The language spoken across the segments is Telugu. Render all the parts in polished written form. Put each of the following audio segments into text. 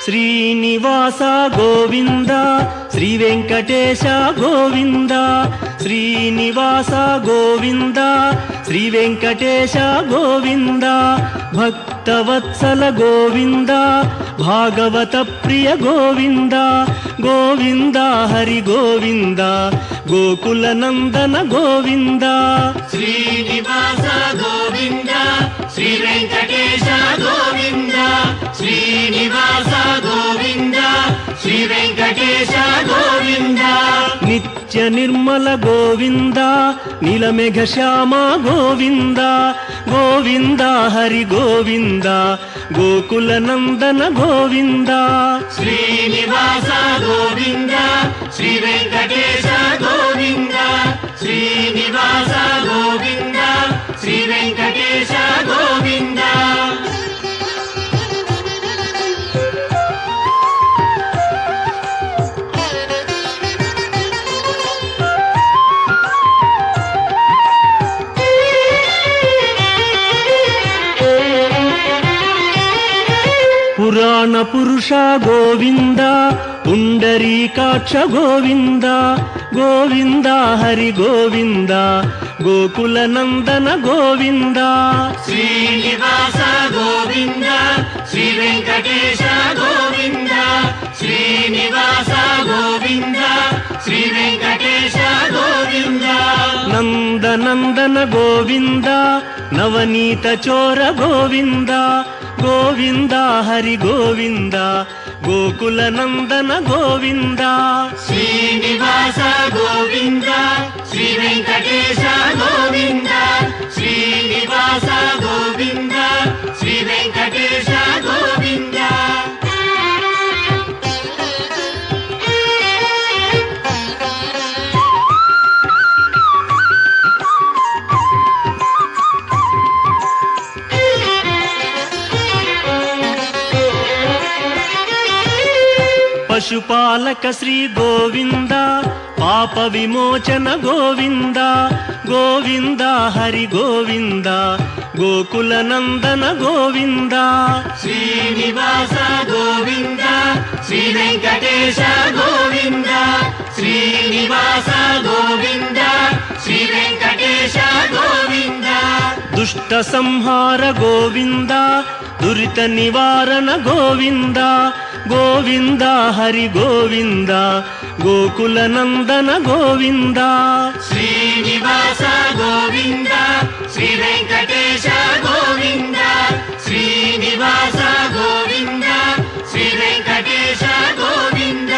శ్రీనివాస గోవింద శ్రీ వెంకటేశ గోవింద శ్రీనివాస గోవింద శ్రీ వెంకటేశ గోవింద భక్తవత్సల గోవింద భాగవత ప్రియ గోవింద గోవింద హరి గోవింద గోకుల నందన గోవింద శ్రీనివాస గోవింద శ్రీ వెంకటేశ గోవింద శ్రీనివాస గోవింద శ్రీ వెంకటేశ గోవింద నిత్య నిర్మల గోవింద నీలమేఘ శ్యామ గోవింద గోవింద హరి గోవింద గోకుల నందన గోవింద శ్రీనివాస గోవింద శ్రీ వెంకటేశ గోవింద శ్రీనివాస గోవింద శ్రీ వెంకటేశ గోవింద పురాణ పురుష గోవింద పుండరీకాక్ష గోవింద గోవింద హరి గోవింద గోకుల నందన గోవింద శ్రీనివాస గోవింద శ్రీ వెంకటేశ గోవింద శ్రీనివాస గోవింద శ్రీ వెంకటేశ గోవింద నందనందన గోవింద నవనీత చోర గోవింద గోవింద హరి గోవింద గోకుల నందన గోవింద శ్రీనివాస గోవింద శ్రీ వెంకటేశ గోవింద శ్రీనివాస గోవింద శ్రీ వెంకటేశ గోవింద పశుపాలక శ్రీ గోవింద పాప విమోచన గోవింద గోవింద హరి గోవింద గోకుల నందన గోవింద శ్రీనివాస గోవింద శ్రీ వెంకటేశ గోవింద శ్రీనివాస గోవింద శ్రీ వెంకటేశ గోవింద దుష్ట సంహార గోవింద దురిత నివారణ గోవింద గోవింద హరి గోవింద గోకుల నందన గోవింద శ్రీనివాస గోవింద శ్రీ వెంకటేశ గోవింద శ్రీనివాస గోవింద శ్రీ వెంకటేశ గోవింద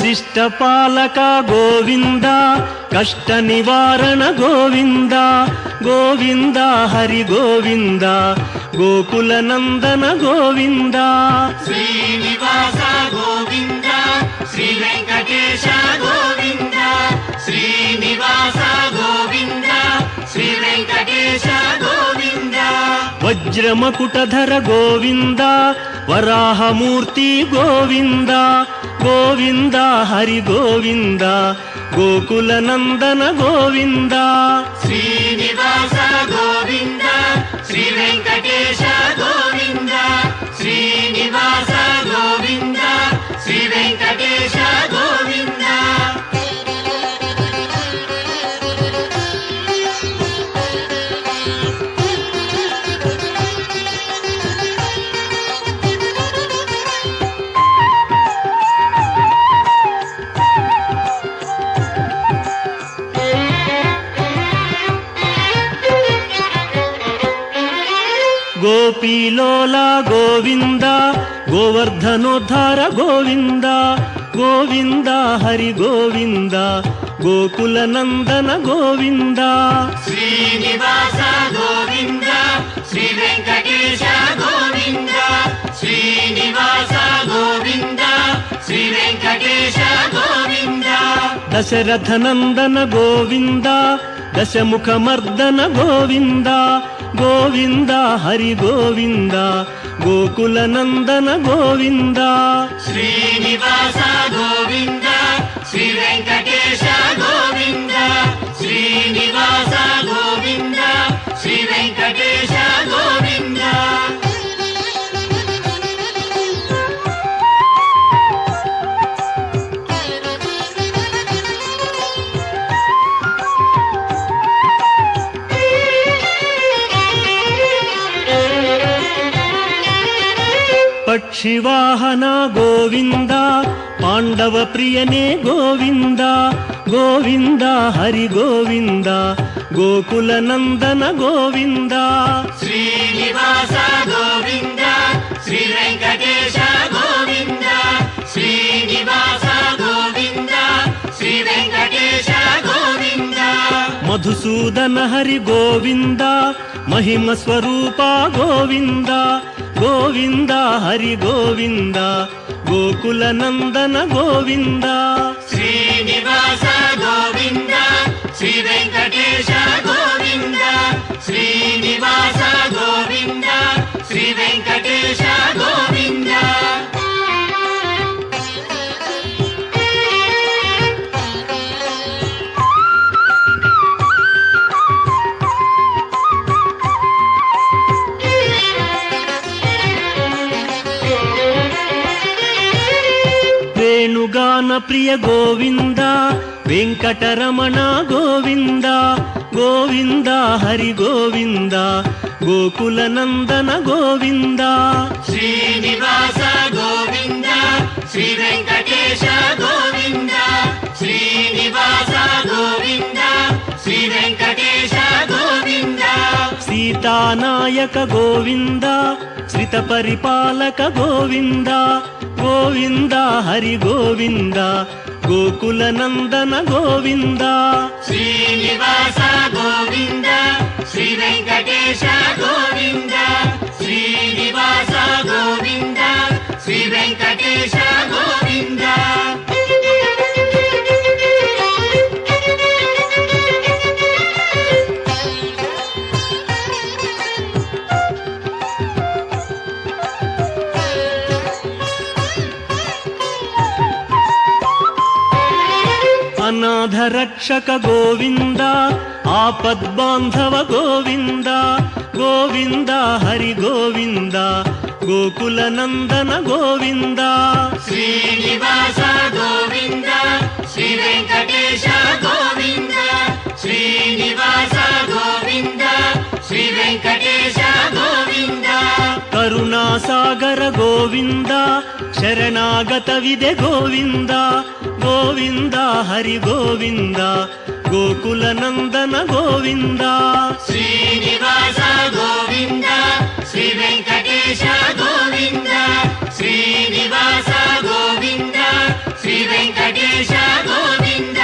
శిష్టపాలక గోవింద కష్ట నివారణ గోవింద గోవింద హరి గోవింద గోకుల నందన గోవింద శ్రీనివాస గోవింద శ్రీ వెంకటేశ గోవింద శ్రీనివాస గోవింద శ్రీ వెంకటేశ గోవింద వజ్రమకుటధర గోవింద వరాహమూర్తి గోవింద గోవింద హరి గోవింద గోకుల నందన గోవింద శ్రీనివాస గోవింద శ్రీ వెంకటేశ గోవింద శ్రీనివాస గోవింద శ్రీ వెంకటేశ గోవింద గోపీలోల గోవింద గోవర్ధనోద్ధార గోవింద ಗೋವಿಂದ ಹರಿ ಗೋವಿಂದ ಗೋಕುಲ ನಂದನ ಗೋವಿಂದ ಶ್ರೀನಿವಾಸ ಗೋವಿಂದ ಶ್ರೀ ವೆಂಕಟೇಶ ಗೋವಿಂದ ಶ್ರೀನಿವಾಸ ಗೋವಿಂದ ಶ್ರೀ ವೆಂಕಟೇಶ ಗೋವಿಂದ ದಶರಥ ನಂದನ ಗೋವಿಂದ ದಶಮುಖ ಮರ್ದನ ಗೋವಿಂದ ಗೋವಿಂದ ಹರಿ ಗೋವಿಂದ ಗೋಕುಲ ನಂದನ ಗೋವಿಂದ ಶ್ರೀನಿವಾಸ ಗೋವಿಂದ ಶ್ರೀ ವೆಂಕಟೇಶ ಗೋವಿಂದ ಶ್ರೀನಿವಾಸ ಗೋವಿಂದ ಶ್ರೀ ವೆಂಕಟೇಶ ಗೋವಿಂದ ಪಕ್ಷಿವಾಹನ ಗೋವಿಂದ ಪಾಂಡವ ಪ್ರಿಯನೇ ಗೋವಿಂದ ಗೋವಿಂದ ಹರಿ ಗೋವಿಂದ ಗೋಕುಲ ನಂದನ ಗೋವಿಂದ ಶ್ರೀನಿವಾಸ ಗೋವಿಂದ ಶ್ರೀ ವೆಂಕಟೇಶ ಗೋವಿಂದ ಶ್ರೀನಿವಾಸ ಗೋವಿಂದ ಶ್ರೀ ವೆಂಕಟೇಶ ಗೋವಿಂದ ಮಧುಸೂದನ ಹರಿ ಗೋವಿಂದ ಮಹಿಮ ಸ್ವರೂಪ ಗೋವಿಂದ ಗೋವಿಂದ ಹರಿ ಗೋವಿಂದ ಗೋಕುಲ ನಂದನ ಗೋವಿಂದ ಶ್ರೀನಿವಾಸ ಗೋವಿಂದ ಶ್ರೀ ವೆಂಕಟೇಶ ಗೋವಿಂದ ಶ್ರೀನಿವಾಸ ಗೋವಿಂದ ಶ್ರೀ ವೆಂಕಟೇಶ ಗೋವಿಂದ ವೇಣುಗಾನ ಪ್ರಿಯ ಗೋವಿಂದ ವೆಂಕಟರಮಣ ಗೋವಿಂದ ಗೋವಿಂದ ಹರಿ ಗೋವಿಂದ ಗೋಕುಲ ನಂದನ ಗೋವಿಂದ ಶ್ರೀನಿವಾಸ ಗೋವಿಂದ ಶ್ರೀ ವೆಂಕಟೇಶ ಗೋವಿಂದ ಶ್ರೀನಿವಾಸ ಗೋವಿಂದ ಶ್ರೀ ವೆಂಕಟೇಶ ಗೋವಿಂದ ಸೀತಾನಾಯಕ ಗೋವಿಂದ ಶ್ರಿತ ಪರಿಪಾಲಕ ಗೋವಿಂದ ಗೋವಿಂದ ಹರಿ ಗೋವಿಂದ ಗೋಕುಲ ನಂದನ ಗೋವಿಂದ ಶ್ರೀನಿವಾಸ ಗೋವಿಂದ ಶ್ರೀ ವೆಂಕಟೇಶ ಗೋವಿಂದ ಶ್ರೀನಿವಾಸ ಗೋವಿಂದ ಶ್ರೀ ವೆಂಕಟೇಶ ಗೋವಿಂದ ಅನಾಥ ರಕ್ಷಕ ಗೋವಿಂದ ಆಪದ್ಬಾಂಧವ ಗೋವಿಂದ ಗೋವಿಂದ ಹರಿ ಗೋವಿಂದ ಗೋಕುಲ ನಂದನ ಗೋವಿಂದ ಶ್ರೀನಿವಾಸ ಗೋವಿಂದ ಶ್ರೀ ವೆಂಕಟೇಶ ಗೋವಿಂದ ಶ್ರೀನಿವಾಸ ಗೋವಿಂದ ಶ್ರೀ ವೆಂಕಟೇಶ ಗೋವಿಂದ ಕರುಣಾಸಾಗರ ಗೋವಿಂದ ಶರಣಾಗತವಿದೆ ಗೋವಿಂದ ಗೋವಿಂದ ಹರಿ ಗೋವಿಂದ ಗೋಕುಲ ನಂದನ ಗೋವಿಂದ ಶ್ರೀನಿವಾಸ ಗೋವಿಂದ ಶ್ರೀ ವೆಂಕಟೇಶ ಗೋವಿಂದ ಶ್ರೀನಿವಾಸ ಗೋವಿಂದ ಶ್ರೀ ವೆಂಕಟೇಶ ಗೋವಿಂದ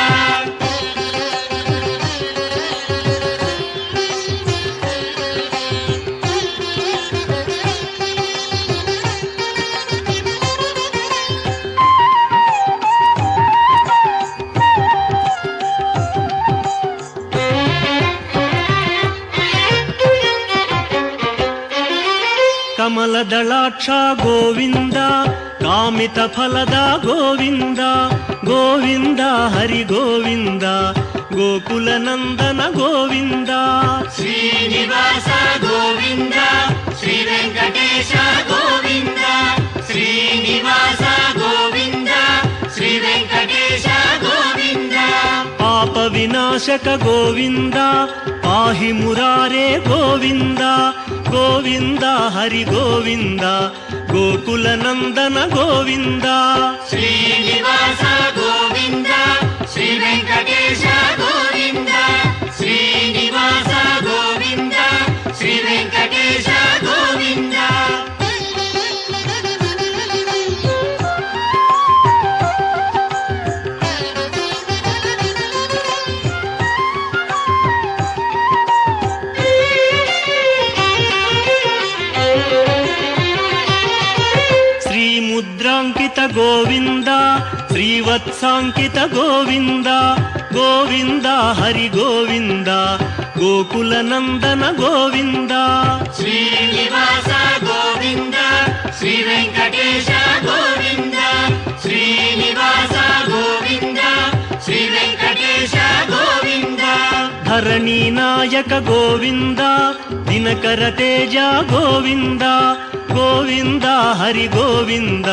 ಕಮಲದಳಾಕ್ಷ ಗೋವಿಂದ ಕಾಮಿತ ಫಲದ ಗೋವಿಂದ ಗೋವಿಂದ ಹರಿ ಗೋವಿಂದ ಗೋಕುಲ ನಂದನ ಗೋವಿಂದ ಶ್ರೀನಿವಾಸ ಗೋವಿಂದ ಶ್ರೀ ವೆಂಕಟೇಶ ಗೋವಿಂದ ಶ್ರೀನಿವಾಸ ಗೋವಿಂದ ಶ್ರೀ ವೆಂಕಟೇಶ ಗೋವಿಂದ ಪಾಪ ವಿನಾಶಕ ಗೋವಿಂದ ಪಾಹಿ ಮುರಾರೇ ಗೋವಿಂದ ಗೋವಿಂದ ಹರಿ ಗೋವಿಂದ ಗೋಕುಲ ನಂದನ ಗೋವಿಂದ ಶ್ರೀನಿವಾಸ ಗೋವಿಂದ ಶ್ರೀ ವೆಂಕಟೇಶ ಗೋವಿಂದ ಶ್ರೀನಿವಾಸ ಗೋವಿಂದ ಶ್ರೀ ವೆಂಕಟೇಶ ಗೋವಿಂದ ಗೋವಿಂದ ಶ್ರೀವತ್ಸಾಂಕಿತ ಗೋವಿಂದ ಗೋವಿಂದ ಹರಿ ಗೋವಿಂದ ಗೋಕುಲ ನಂದನ ಗೋವಿಂದ ಶ್ರೀನಿವಾಸ ಗೋವಿಂದ ಶ್ರೀ ವೆಂಕಟೇಶ ಗೋವಿಂದ ಶ್ರೀನಿವಾಸ ಗೋವಿಂದ ಶ್ರೀ ವೆಂಕಟೇಶ ಗೋವಿಂದ ಧರಣಿ ನಾಯಕ ಗೋವಿಂದ ದಿನಕರ ತೇಜ ಗೋವಿಂದ ಗೋವಿಂದ ಹರಿ ಗೋವಿಂದ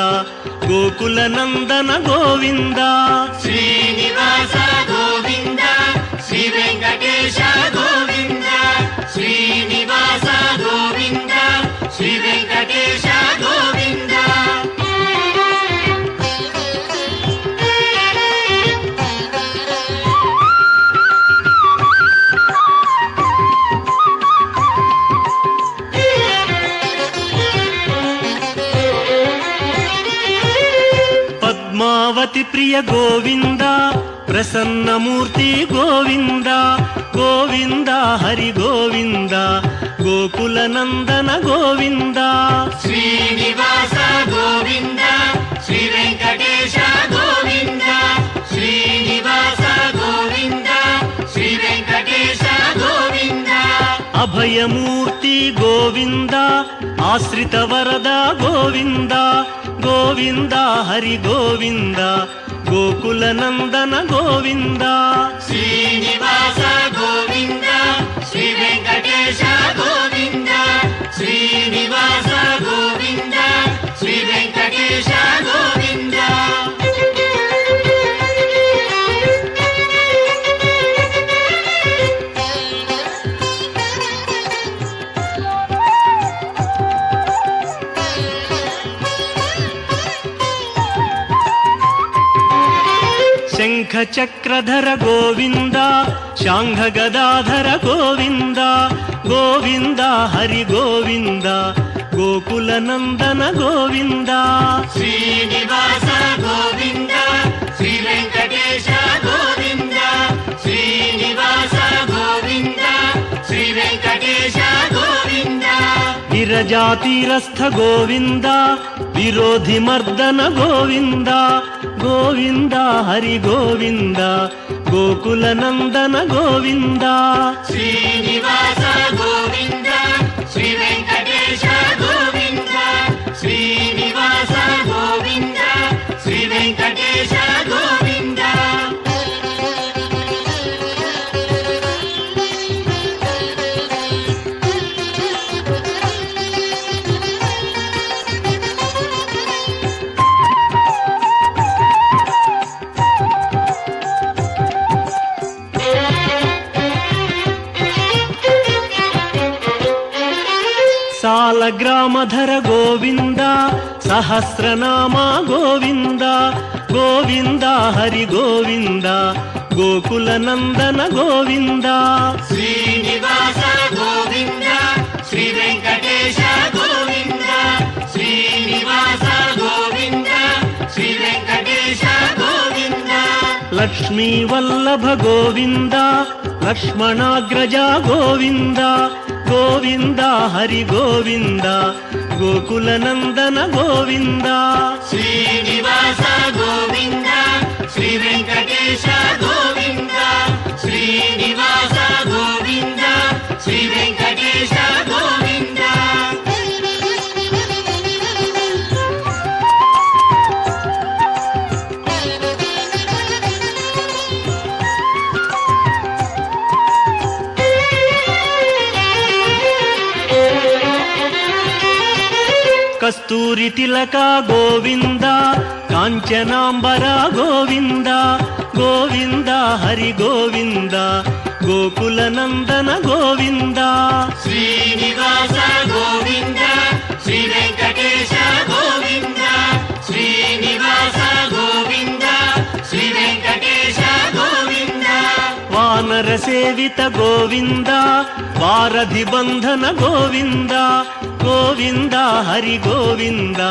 ಗೋಕುಲ ನಂದನ ಗೋವಿಂದ ಶ್ರೀನಿವಾಸ ಗೋವಿಂದ ಶ್ರೀ ವೆಂಕಟೇಶ ಗೋವಿಂದ ಶ್ರೀನಿವಾಸ ಗೋವಿಂದ ಶ್ರೀ ವೆಂಕಟೇಶ ಗೋವಿಂದ ಪದ್ಮಾವತಿ ಪ್ರಿಯ ಗೋವಿಂದ ಪ್ರಸನ್ನ ಮೂರ್ತಿ ಗೋವಿಂದ ಗೋವಿಂದ ಹರಿ ಗೋವಿಂದ ಗೋಕುಲ ನಂದನ ಗೋವಿಂದ ಶ್ರೀನಿವಾಸ ಗೋವಿಂದ ಶ್ರೀ ವೆಂಕಟೇಶ ಗೋವಿಂದ ಶ್ರೀನಿವಾಸ ಗೋವಿಂದ ಶ್ರೀ ವೆಂಕಟೇಶ ಗೋವಿಂದ ಅಭಯಮೂರ್ತಿ ಗೋವಿಂದ ಆಶ್ರಿತ ವರದ ಗೋವಿಂದ ಗೋವಿಂದ ಹರಿ ಗೋವಿಂದ ಗೋಕುಲ ನಂದನ ಗೋವಿಂದ ಶ್ರೀನಿವಾಸ ಗೋವಿಂದ ಶ್ರೀ ವೆಂಕಟೇಶ ಗೋವಿಂದ ಶ್ರೀನಿವಾಸ ಗೋವಿಂದ ಶ್ರೀ ವೆಂಕಟೇಶ ಗೋವಿಂದ ಶಂಖ ಚಕ್ರಧರ ಗೋವಿಂದ ಶಾಂಘ ಗದಾಧರ ಗೋವಿಂದ ಗೋವಿಂದ ಹರಿ ಗೋವಿಂದ ಗೋಕುಲ ನಂದನ ಗೋವಿಂದ ಶ್ರೀನಿವಾಸ ಗೋವಿಂದ ಶ್ರೀ ವೆಂಕಟೇಶ ಗೋವಿಂದ ಶ್ರೀನಿವಾಸ ಗೋವಿಂದ ಶ್ರೀ ವೆಂಕಟೇಶ ಗೋವಿಂದ ವಿರಜಾತೀರಸ್ಥ ಗೋವಿಂದ ವಿರೋಧಿ ಮರ್ದನ ಗೋವಿಂದ ಗೋವಿಂದ ಹರಿ ಗೋವಿಂದ ಗೋಕುಲ ನಂದನ ಗೋವಿಂದ ಶ್ರೀನಿವಾಸ ಗೋವಿಂದ ಶ್ರೀ ವೆಂಕಟೇಶ ಗೋವಿಂದ ಶ್ರೀನಿವಾಸ ಗೋವಿಂದ ಶ್ರೀ ವೆಂಕಟೇಶ ಗೋವಿಂದ ಸಾಲಗ್ರಾಮಧರ ಗೋವಿಂದ ಸಹಸ್ರನಾಮ ಗೋವಿಂದ ಗೋವಿಂದ ಹರಿ ಗೋವಿಂದ ಗೋಕುಲ ನಂದನ ಗೋವಿಂದ ಶ್ರೀನಿವಾಸ ಗೋವಿಂದ ಶ್ರೀ ವೆಂಕಟೇಶ ಗೋವಿಂದ ಶ್ರೀನಿವಾಸ ಗೋವಿಂದ ಶ್ರೀ ವೆಂಕಟೇಶ ಗೋವಿಂದ ಲಕ್ಷ್ಮೀ ವಲ್ಲಭ ಗೋವಿಂದ ಲಕ್ಷ್ಮಣಾಗ್ರಜ ಗೋವಿಂದ ಗೋವಿಂದ ಹರಿ ಗೋವಿಂದ ಗೋಕುಲ ನಂದನ ಗೋವಿಂದ ಶ್ರೀನಿವಾಸ ಗೋವಿಂದ ಶ್ರೀ ವೆಂಕಟೇಶ ಗೋವಿಂದ ಶ್ರೀನಿವಾಸ ಗೋವಿಂದ ಶ್ರೀ ವೆಂಕಟೇಶ ಗೋವಿಂದ ಕಸ್ತೂರಿ ತಿಲಕ ಗೋವಿಂದ ಕಾಂಚನಾಂಬರ ಗೋವಿಂದ ಗೋವಿಂದ ಹರಿ ಗೋವಿಂದ ಗೋಕುಲ ನಂದನ ಗೋವಿಂದ ಶ್ರೀನಿವಾಸ ಗೋವಿಂದ ಶ್ರೀ ವೆಂಕಟೇಶ ಗೋವಿಂದ ಶ್ರೀನಿವಾಸ ಗೋವಿಂದ ಶ್ರೀ ವೆಂಕಟೇಶ ಗೋವಿಂದ ವಾನರ ಸೇವಿತ ಗೋವಿಂದ ವಾರಧಿ ಬಂಧನ ಗೋವಿಂದ ಗೋವಿಂದ ಹರಿ ಗೋವಿಂದ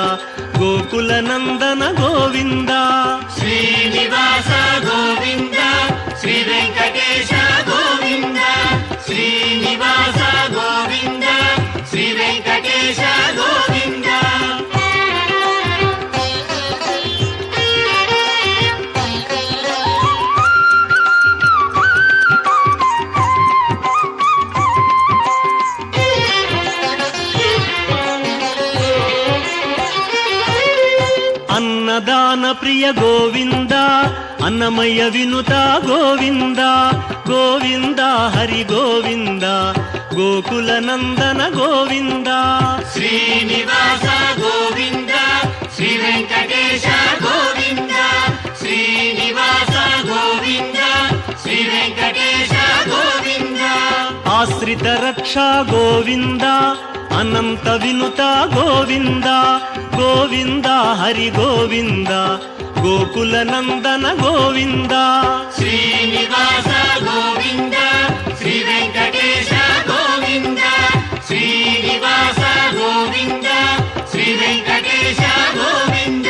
ಗೋಕುಲ ನಂದನ ಗೋವಿಂದ ಶ್ರೀನಿವಾಸ ಗೋವಿಂದ ಶ್ರೀ ವೆಂಕಟೇಶ ಗೋವಿಂದ ಶ್ರೀನಿವಾಸ ಗೋವಿಂದ ಶ್ರೀ ವೆಂಕಟೇಶ ಗೋವಿಂದ ప్రియ గోవింద అన్నమయ్య వినుత గోవింద గోవింద హరి గోవింద గోకుల నందన గోవింద శ్రీనివాస గోవింద శ్రీ వెంకటేశ గోవింద శ్రీనివాస గోవింద శ్రీ వెంకటేశ గోవింద ఆశ్రిత రక్ష గోవింద అనంత వినుత గోవింద గోవింద హరి గోవింద గోకుల నందన గోవింద శ్రీనివాస గోవింద శ్రీ వెంకటేశ గోవింద శ్రీనివాస గోవింద శ్రీ వెంకటేశ గోవింద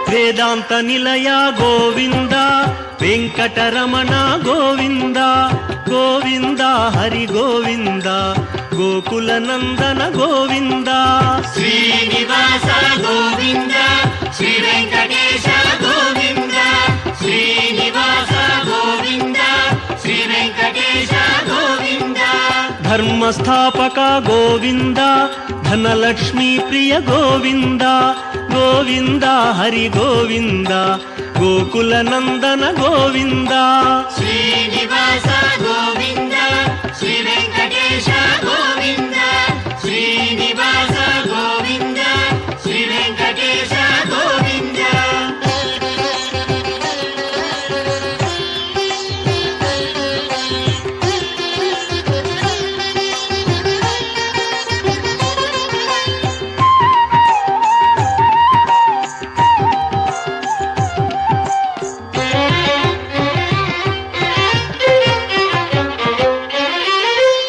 వేదాంత నిలయ గోవింద వెంకటరమణ గోవింద గోవింద హరి గోవింద గోకుల నందన గోవింద శ్రీనివాస గోవింద శ్రీ వెంకటేశ గోవింద శ్రీనివాస గోవింద శ్రీ వెంకటేశ గోవింద ధర్మస్థాపక గోవింద ధనలక్ష్మీ ప్రియ గోవింద గోవింద హరి గోవింద గోకుల నందన గోవింద శ్రీనివాస గోవింద శ్రీ వెంకటేశ గోవింద శ్రీనివాస గోవింద శ్రీ వెంకటేశ గోవింద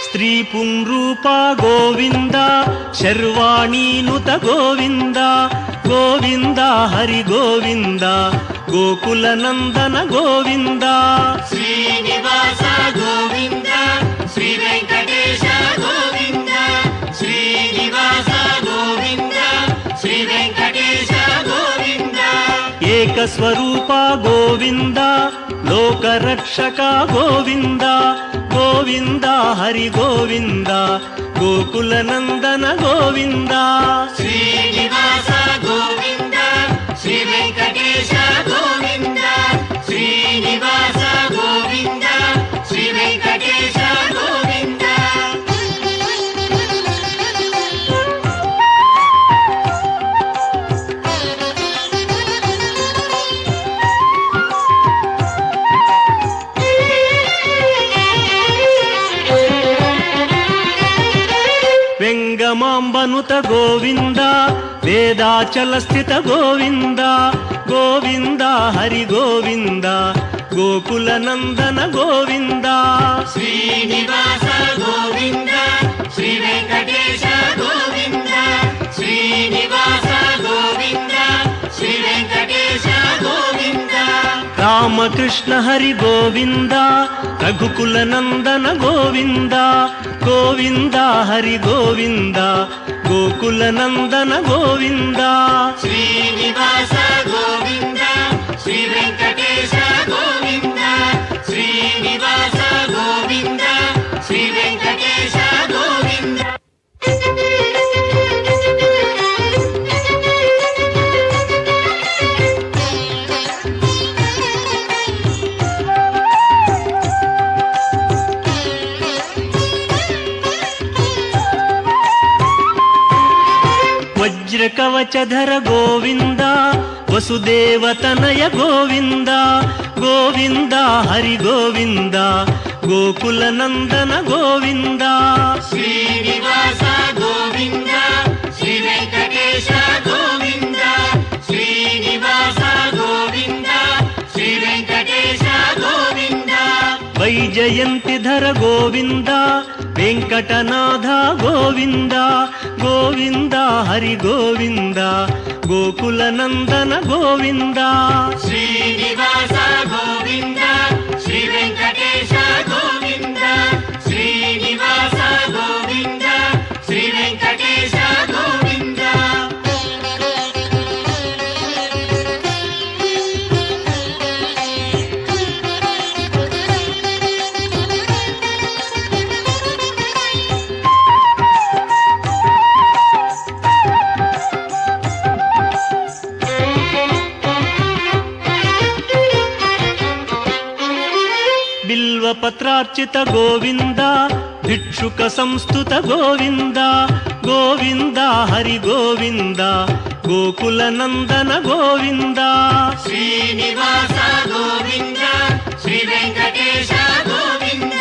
స్త్రీ పుంరూప గోవింద శర్వాణీనుత గోవింద గోవింద హరి గోవింద గోకుల నందన గోవింద శ్రీనివాస గోవింద శ్రీ వెంకటేశ గోవింద శ్రీనివాస గోవింద శ్రీ వెంకటేశ గోవింద ఏకస్వరూప గోవింద లోకరక్షక గోవింద గోవింద హరి గోవింద గోకుల నందన గోవింద శ్రీనివాస గోవింద శ్రీ వెంకటేశ గోవింద శ్రీనివాస గోవింద శ్రీ వెంకటేశ గోవింద వెంగమాంబనుత గోవింద వేదాచల స్థిత గోవింద గోవింద హరి గోవింద గోకుల నందన గోవింద శ్రీనివాస గోవింద శ్రీ వెంకటేశ గోవింద శ్రీనివాస గోవింద శ్రీ వెంకటేశ గోవింద రామకృష్ణ హరి గోవింద రఘుకుల నందన గోవింద గోవింద హరి గోవింద గోకుల నందన గోవింద శ్రీనివాస గోవింద శ్రీ వెంకటేశ గోవింద శ్రీనివాస గోవింద శ్రీ వెంకటేశ గోవింద వజ్రకవచధర గోవింద వసుదేవతనయ గోవింద గోవింద హరి గోవింద గోకుల నందన గోవింద శ్రీనివాస గోవింద శ్రీ వెంకటేశ గోవింద శ్రీనివాస గోవింద శ్రీ వెంకటేశ గోవింద వైజయంతిధర గోవింద వెంకటనాథ గోవింద గోవింద హరి గోవింద గోకుల నందన గోవింద శ్రీనివాస గోవింద శ్రీ వెంకటేశ గోవింద శ్రీనివాస గోవింద శ్రీ వెంకటేశ గోవింద బిల్వపత్రార్చిత గోవింద భిక్షుక సంస్థుత గోవింద గోవింద హరి గోవింద గోకుల నందన గోవింద శ్రీనివాస గోవింద శ్రీ వెంకటేశ గోవింద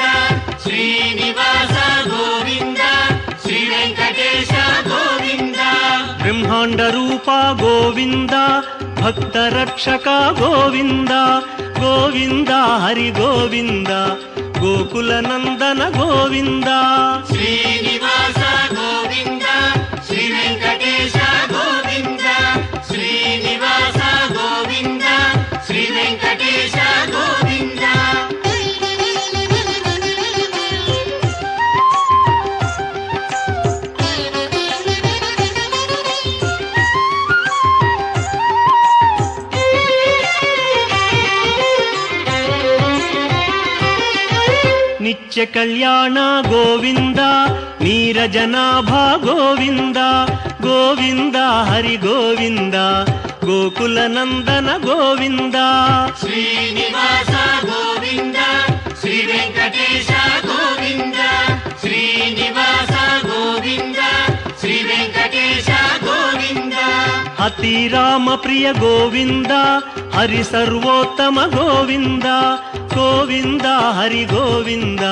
శ్రీనివాస గోవింద శ్రీ వెంకటేశ గోవింద బ్రహ్మాండ రూప గోవింద భక్త రక్షక గోవింద గోవింద హరి గోవింద గోకుల నందన గోవింద శ్రీనివాస గోవింద శ్రీ వెంకటేశ గోవింద శ్రీనివాస గోవింద శ్రీ వెంకటేశ గోవింద నిత్య కళ్యాణ గోవింద నీరజనాభ గోవింద గోవింద హరి గోవింద గోకుల నందన గోవింద శ్రీనివాస గోవింద శ్రీ వెంకటేశ గోవింద శ్రీనివాస గోవింద శ్రీ వెంకటేశ గోవింద అతి రామ ప్రియ గోవింద హరి సర్వోత్తమ గోవింద గోవింద హరి గోవింద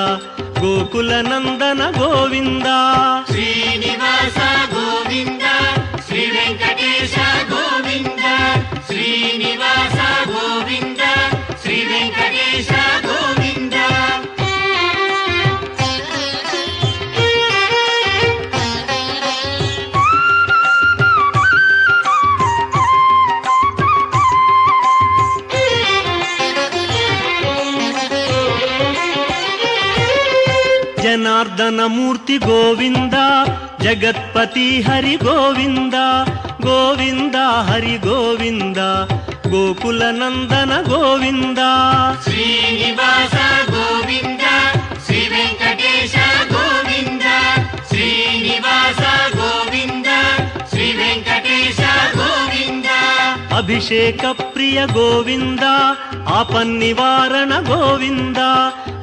గోకుల నందన గోవింద శ్రీనివాస గోవింద శ్రీ వెంకటేశ గోవింద శ్రీనివాస గోవింద శ్రీ వెంకటేశ గోవింద జనార్దన మూర్తి గోవింద జగత్పతి హరి గోవింద గోవింద హరి గోవింద గోకుల నందన గోవింద శ్రీనివాస గోవింద శ్రీ వెంకటేశ గోవింద శ్రీనివాస గోవింద శ్రీ వెంకటేశ గోవింద అభిషేక ప్రియ గోవింద ఆపన్నివారణ గోవింద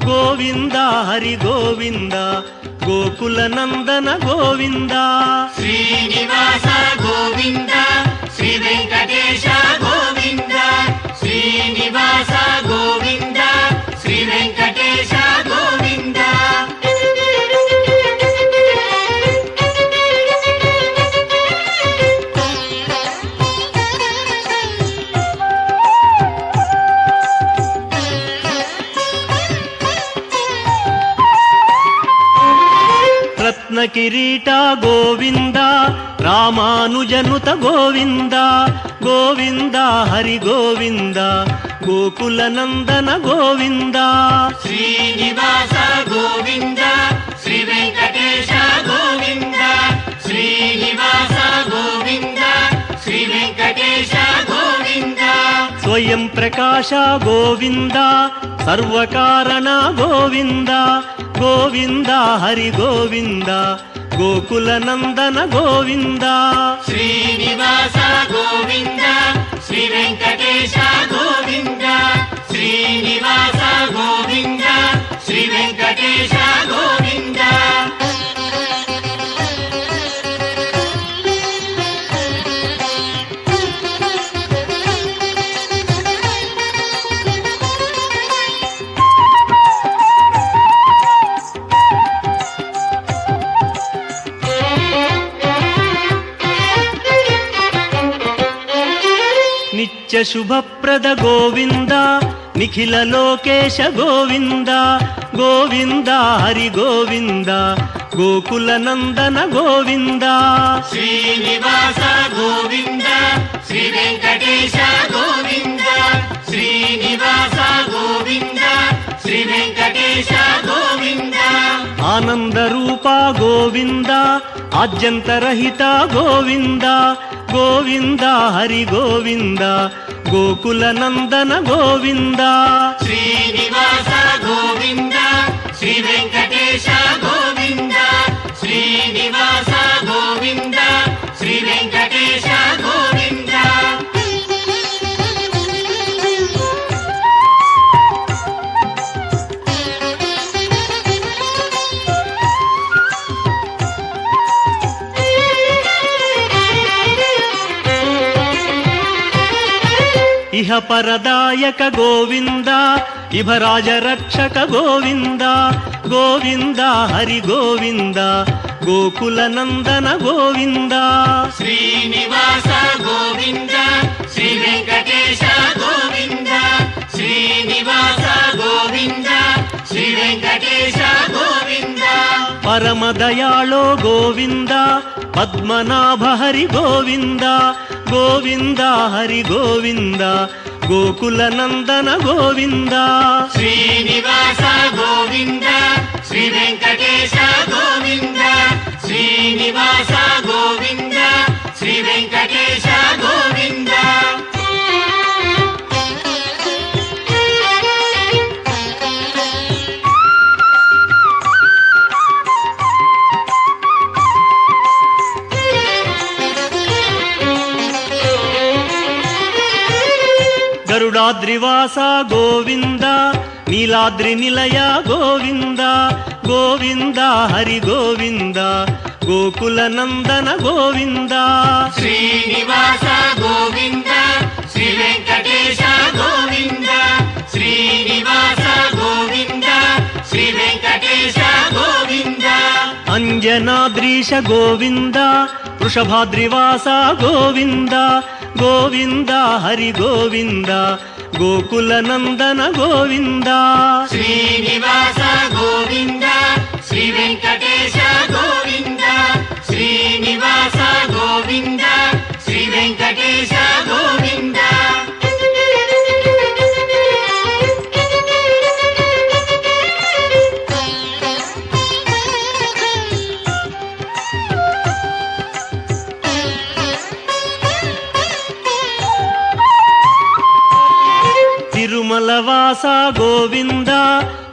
గోవింద హరి గోవింద గోకుల నందన గోవింద శ్రీనివాస గోవింద శ్రీ వెంకటేశ గోవింద శ్రీనివాస గోవింద శ్రీ వెంకటేశ గోవింద రత్న కిరీట గోవింద రామానుజనుత గోవింద గోవింద హరి గోవింద గోకుల నందన గోవింద శ్రీనివాస గోవింద శ్రీ వెంకటేశ గోవింద శ్రీనివాస గోవింద శ్రీ వెంకటేశ గోవింద స్వయం ప్రకాశ గోవింద సర్వకారణ గోవింద గోవింద హరి గోవింద గోకుల నందన గోవింద శ్రీనివాస గోవింద శ్రీ వెంకటేశ గోవింద శ్రీనివాస గోవింద శ్రీ వెంకటేశ గోవింద నిత్య శుభప్రద గోవింద నిఖిల లోకేశ గోవింద గోవింద హరి గోవింద గోకుల నందన గోవింద శ్రీనివాస గోవింద శ్రీ వెంకటేశ గోవింద శ్రీనివాస గోవింద శ్రీ వెంకటేశ గోవింద ఆనంద రూప గోవింద ఆద్యంతరహిత గోవింద గోవింద హరి గోవింద గోకుల నందన గోవింద శ్రీనివాస గోవింద శ్రీ వెంకటేశ గోవింద శ్రీనివాస గోవింద శ్రీ వెంకటేశ గోవింద ఇహ పరదాయక గోవింద ఇభరాజ రక్షక గోవింద గోవింద హరి గోవింద గోకుల నందన గోవింద శ్రీనివాస గోవింద శ్రీ వెంకటేశ గోవింద శ్రీనివాస గోవింద శ్రీ వెంకటేశ గోవింద పరమదయాళో గోవింద పద్మనాభ హరి గోవింద గోవింద హరి గోవింద గోకుల నందన గోవింద శ్రీనివాస గోవింద శ్రీ వెంకటేశ గోవింద శ్రీనివాస గోవింద శ్రీ వెంకటేశ గోవింద గరుడాద్రివాస గోవింద నీలాద్రి నిలయ గోవింద గోవింద హరి గోవింద గోకుల నందన గోవింద శ్రీనివాస గోవింద శ్రీ వెంకటేశ గోవింద శ్రీనివాస గోవింద శ్రీ వెంకటేశ గోవింద అంజనాద్రీశ గోవింద వృషభాద్రివాస గోవింద గోవింద హరి గోవింద గోకుల నందన గోవింద శ్రీనివాస గోవింద శ్రీ వెంకటేశ గోవింద శ్రీనివాస గోవింద శ్రీ వెంకటేశ గోవింద తిరుమలవాస గోవింద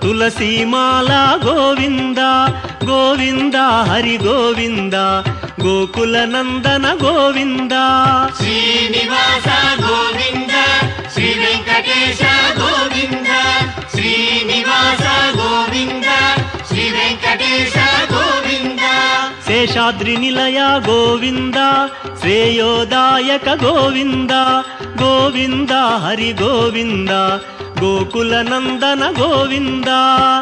తులసీమాల గోవింద గోవింద హరి గోవింద గోకుల నందన గోవింద శ్రీనివాస గోవింద శ్రీ వెంకటేశ గోవింద శ్రీనివాస గోవింద శ్రీ వెంకటేశ గోవింద శేషాద్రి నిలయ గోవింద శ్రేయోదాయక గోవింద గోవింద హరి గోవింద గోకుల నందన గోవింద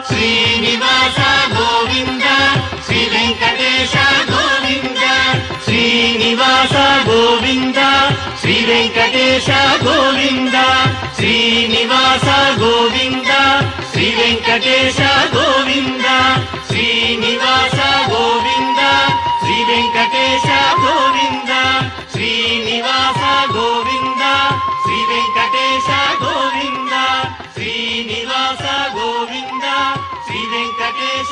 శ్రీనివాస గోవింద శ్రీ వెంకటేశ గోవింద శ్రీనివాస గోవింద శ్రీ వెంకటేశ గోవింద శ్రీనివాస గోవింద శ్రీ వెంకటేశ గోవింద శ్రీనివాస గోవింద శ్రీ వెంకటేశ గోవింద శ్రీనివాస గోవింద శ్రీ వెంకటేశ గోవింద శ్రీనివాస గోవింద శ్రీ వెంకటేశ